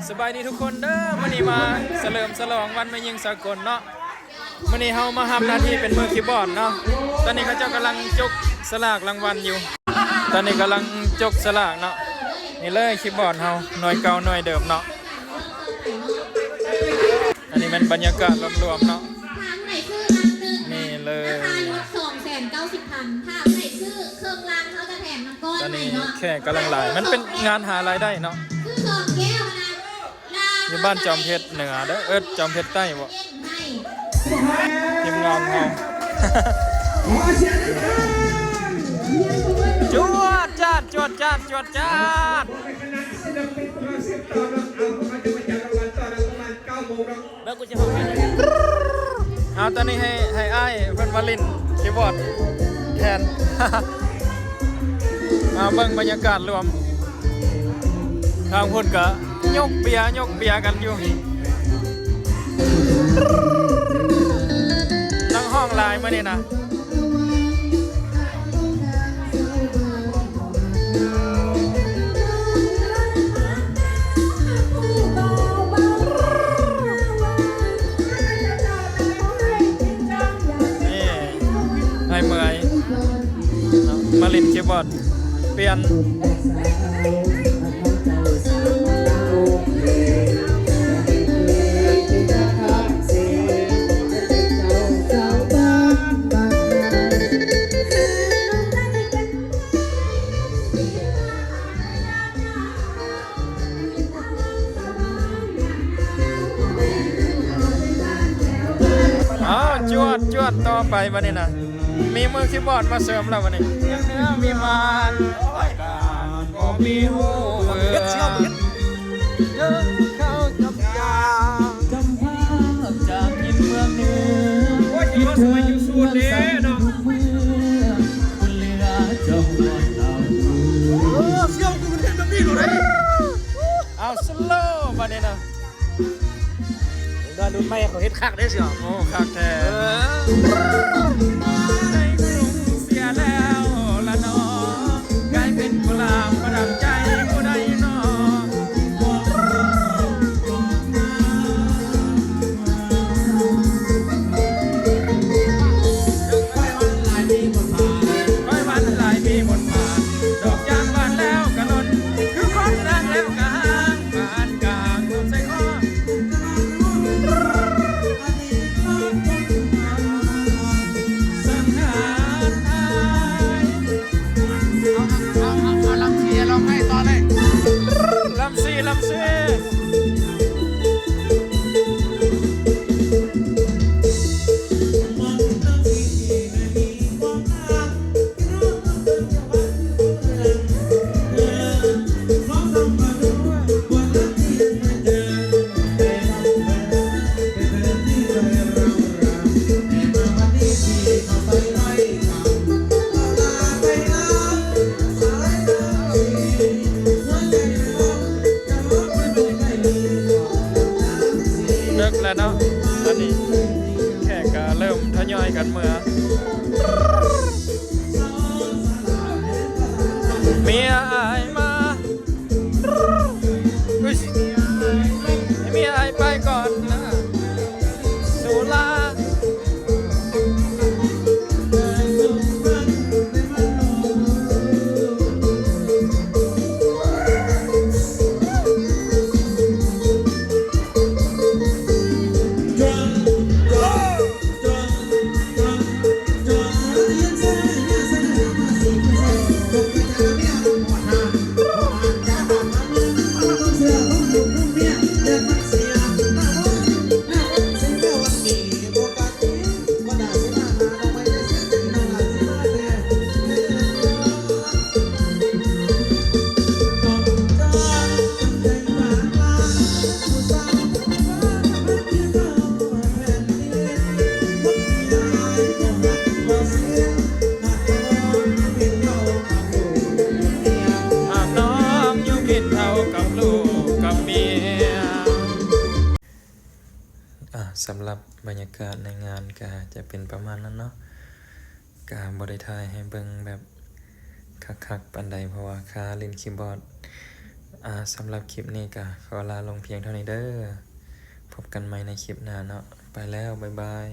สบายดีทุกคนเด้อมื้อนี้มาเฉลิมฉลองวันแม่ยิงสากลเนาะมื้อนี้เฮามาทำหน้าที่เป็นมือคีย์บอร์ดเนาะตอนนี้เขาเจ้ากำลังจกสลากรางวัลอยู่ ตอนนี้กำลังจกสลากเนาะนี่เลยคีย์บอร์ดเฮาหน่วยเก่าหน่วยเดิมเนาะอันนี้เป็นบรรยากาศรวมๆเนาะนี่เลยราคาลด290,000ถ้าใส่ซื้อเครื่องรางเขาจะแถมน้ำก้อน ตอน ให้ นี้ เนาะ แค่กำลังหลายมันเป็นงานหารายได้เนาะ คือสองแก้วนะอยู่บ้านจอมเพชรเหนือเด้อจอมเพชรใต้บ่ทีมงานเฮา จวดจ้าดจวดจ้าดจวดจ้าดแล้วกูจะทำให้เอาตอนนี้ให้อ้ายเพิ่นมาลินคีย์บอร์ดแทน มาเบิ่งบรรยากาศรวมทางพุ่นก็ยกเบียร์กันอยู่นั่งห้องลายมานี่นะนี่ให้เมื่อยมาลินคีย์บอร์ดเปลี่ยนจวดต่อไปวันนี้นะมีมือคีย์บอร์ดมาเสริมแล้ววันนี้ยังเนื้อมีมันการก็มีหูเบื่อเยอะเข้ากับยาจำภาพจากกินเมืองเหนือโอ้ยที่ว่าสมัยอยู่สูตรเด้เนาะคุณเหลือจังหวัดเราเสี่ยวกูเป็นแบบนี้เลยเอาสโลว์วันนี้นะดารุ่นใหม่เขาเฮ็ดคักได้เสียโอ้คักแท้ในกรุงเสียแล้วละนอกลายเป็นกุหลาบประดับใจผู้ใดนอค่อยวันหลายปีหมดผ่านดอกยางบานแล้วกะล้นคือคนรักแล้วกะหางบานกลางต้นไทรอ้อลำซีเลิกแล้วเนาะตอนนี้แขกก็เริ่มทยอยกันเมื่อเมียอายมาเมียอายไปก่อนนะสุราสำหรับบรรยากาศในงานก็จะเป็นประมาณนั้นเนาะการบริทายให้เบิ่งแบบคักๆปันใดเพราะว่าค่าเล่นคีย์บอร์ด สำหรับคลิปนี้ก็ขอลาลงเพียงเท่านี้เด้อพบกันใหม่ในคลิปหน้าเนาะไปแล้วบ๊ายบาย